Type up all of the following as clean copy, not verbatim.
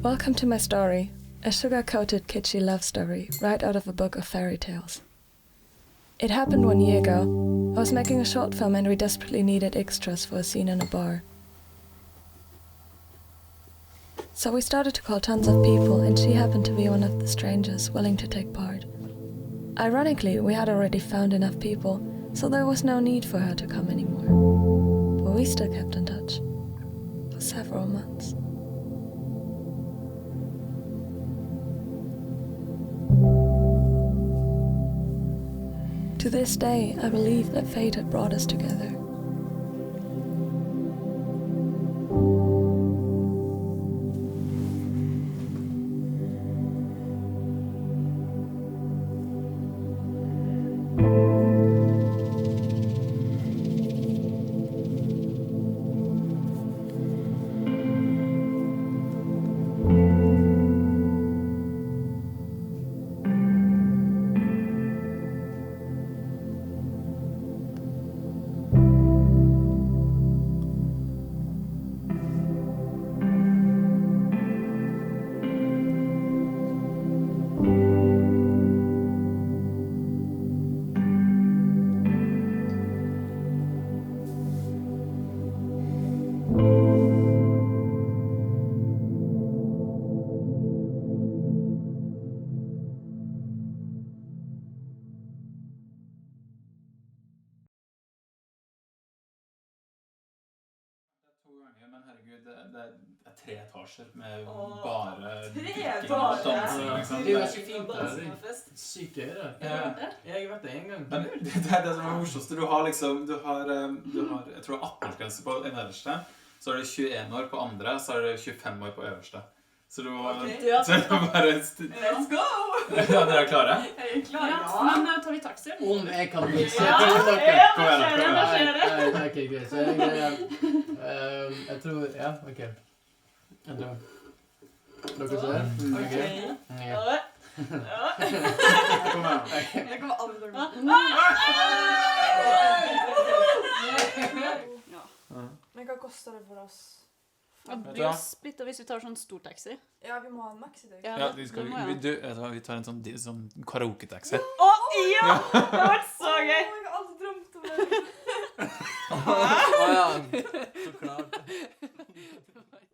Welcome to my story, a sugar-coated kitschy love story right out of a book of fairy tales. It happened 1 year ago. I was making a short film and we desperately needed extras for a scene in a bar. So we started to call tons of people and she happened to be one of the strangers willing to take part. Ironically, we had already found enough people, so there was no need for her to come anymore. But we still kept in touch for several months. To this day, I believe that fate had brought us together. Men herregud, det er 3 etasjer med bare 3 drikking og dansing, liksom. Det er ganske fint der. Sykt gøy det. Jeg har vært der en gang. Det er det som er morsomste. Du har liksom, jeg tror 18-årsgrense på den nederste, så er det 21 år på andre, så er det 25 år på øverste. Så du må bare... Let's go! Ja, dere er klare? Jeg er klar, ja. Men tar vi taxi? Om jeg kan bli se Ja, til dere. Kom igjen, hva skjer det? Nei, ok, greit. Så jeg tror, ja, ok. Jeg tror. Dere ser? Ok. Ja. Kom igjen. Jeg kommer aldri til å Ja. Men hva koster det for oss? Det blir jo splitt hvis vi tar sånn stor taxi. Ja, vi må ha en maxi dag. Ja, vi tar en sånn karaoke-taxi. Ja! Det har vært så gøy! Jeg har alltid drømt om det. Ja, så klart.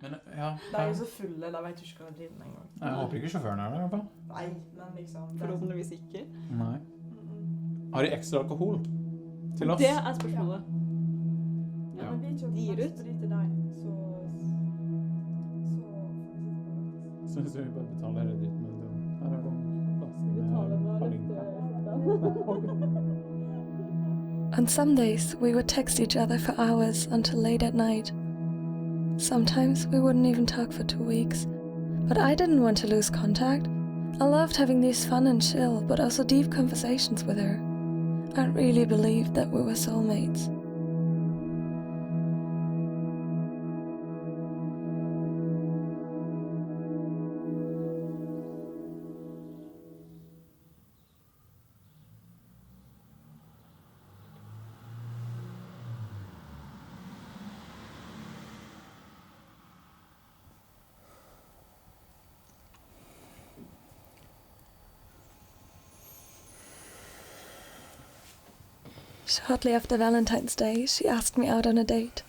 Men, ja. De er jo så fulle, da vet du ikke hva de driver med en gang. Jeg håper ikke sjåføren er der, i hvert fall. Nei, men liksom... Forhåpentligvis ikke. Nei. Har de ekstra alkohol til oss? Det er spørsmålet. Ja, men vi er ikke Gir ut? sprit til deg, så... Så vi bare betaler hele dritten med den. Her er det plass. On some days, we would text each other for hours until late at night. Sometimes we wouldn't even talk for 2 weeks. But I didn't want to lose contact. I loved having these fun and chill, but also deep conversations with her. I really believed that we were soulmates. Shortly after Valentine's Day, she asked me out on a date.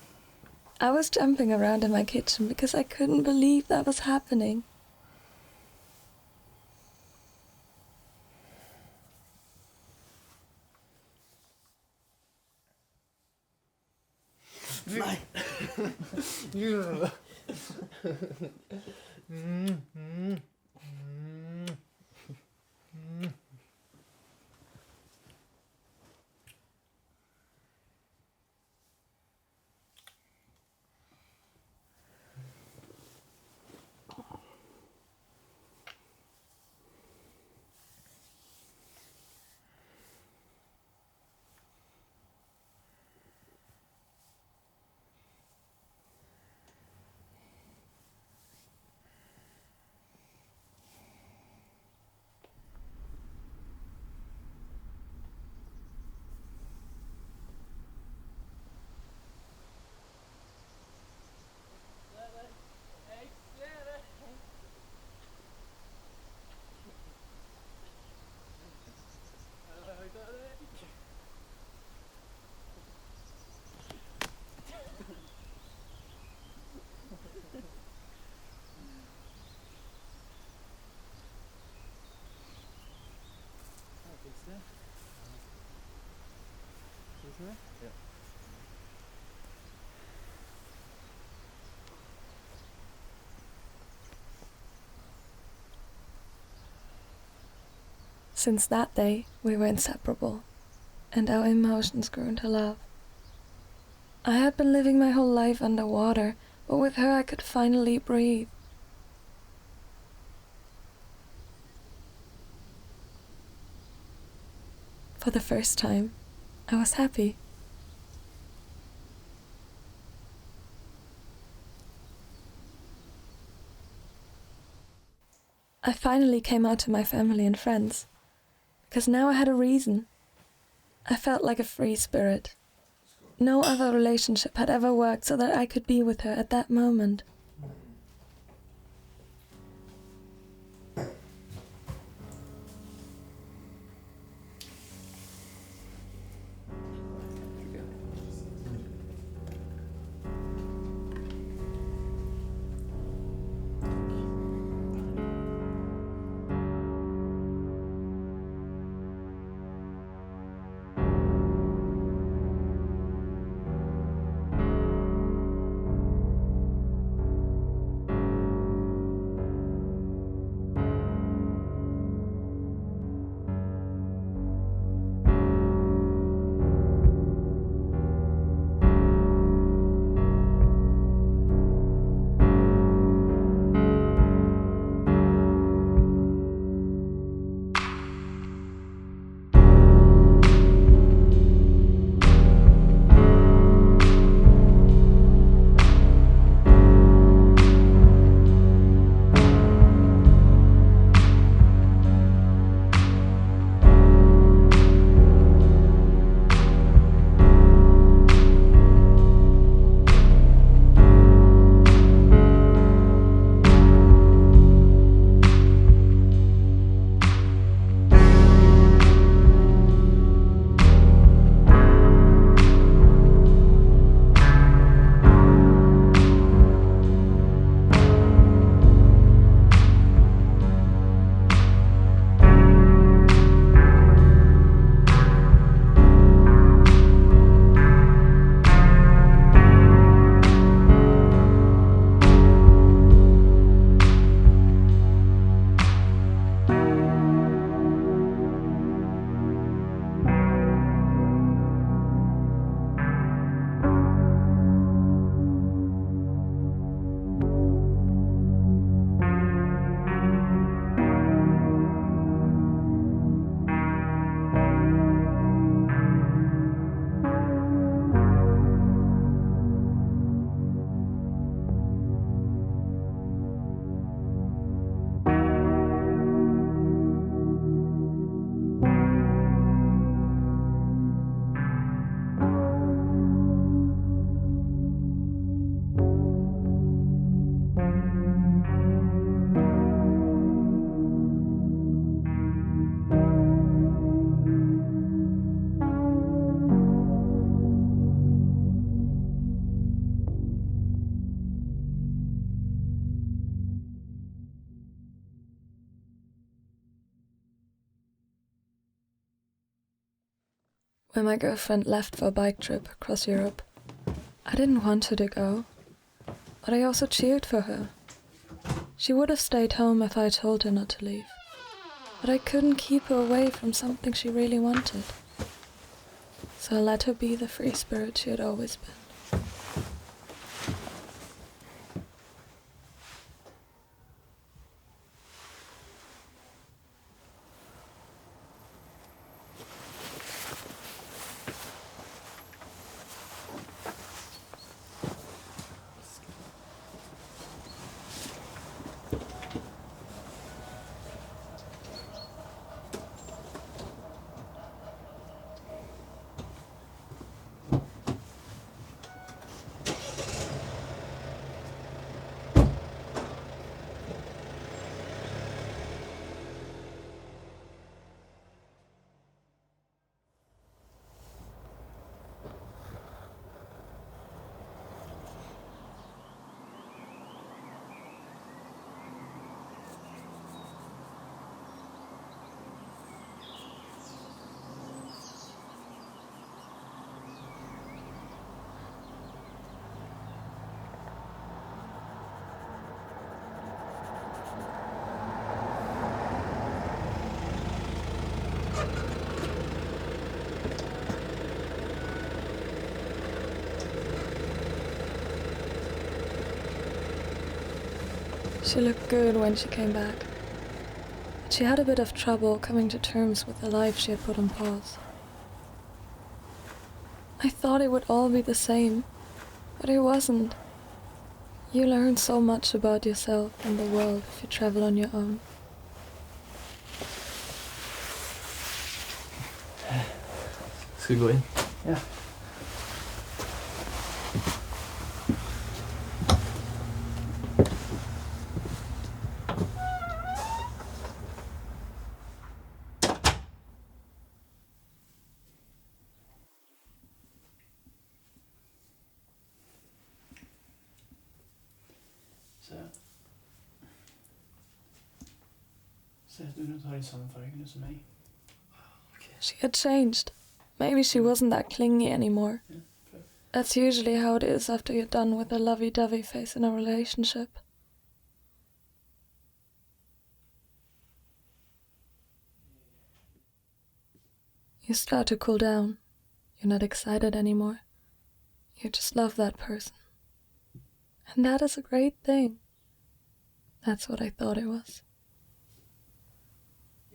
I was jumping around in my kitchen because I couldn't believe that was happening. Nei. Since that day, we were inseparable, and our emotions grew into love. I had been living my whole life underwater, but with her I could finally breathe. For the first time, I was happy. I finally came out to my family and friends, because now I had a reason. I felt like a free spirit. No other relationship had ever worked so that I could be with her at that moment. When my girlfriend left for a bike trip across Europe, I didn't want her to go, but I also cheered for her. She would have stayed home if I told her not to leave, but I couldn't keep her away from something she really wanted. So I let her be the free spirit she had always been. She looked good when she came back. But she had a bit of trouble coming to terms with the life she had put on pause. I thought it would all be the same, but it wasn't. You learn so much about yourself and the world if you travel on your own. Ska vi gå in? Ja. Så att du runt har i samma färg som mig. She had changed. Maybe she wasn't that clingy anymore. That's usually how it is after you're done with the lovey-dovey phase in a relationship. You start to cool down. You're not excited anymore. You just love that person. And that is a great thing. That's what I thought it was.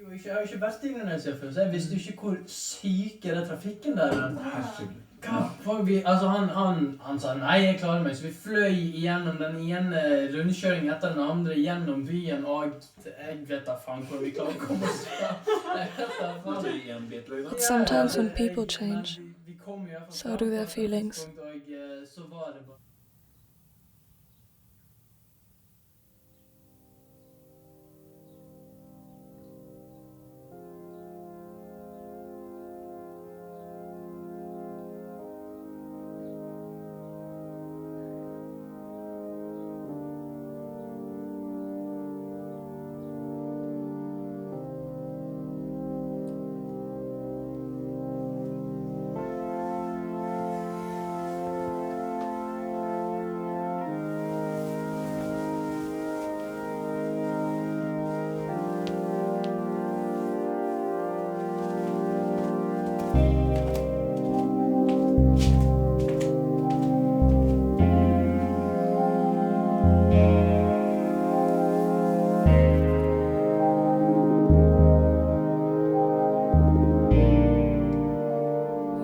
Jo, jeg har jo ikke vært i Indonesia før, så jeg visste jo ikke hvor syk er det trafikken der. Altså han sa nei, jeg klarer meg, så vi fløy igjennom den ene rundkjøringen etter den andre gjennom byen, og jeg vet da faen hvor vi klarer å komme oss fra. But sometimes when people change, so do their feelings.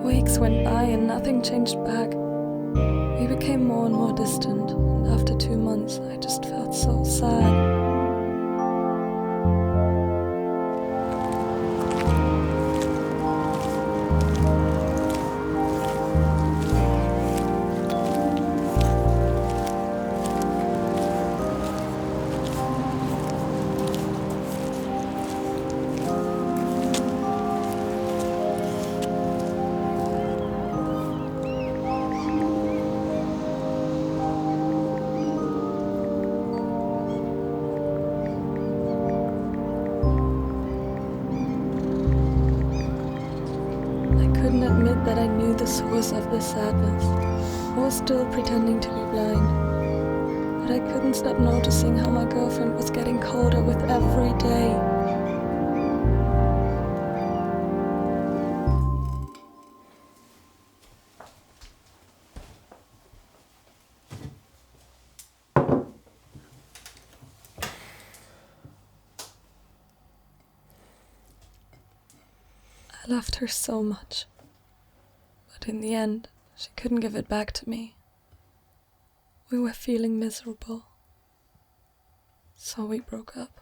Weeks went by and nothing changed back. We became more and more distant, and after 2 months I just felt so sad. I couldn't admit that I knew the source of this sadness. I was still pretending to be blind. But I couldn't stop noticing how my girlfriend was getting colder with every day. I loved her so much. But in the end, she couldn't give it back to me. We were feeling miserable. So we broke up.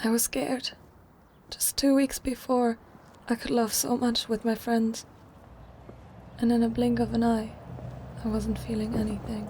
I was scared. Just 2 weeks before, I could love so much with my friends. And in a blink of an eye, I wasn't feeling anything.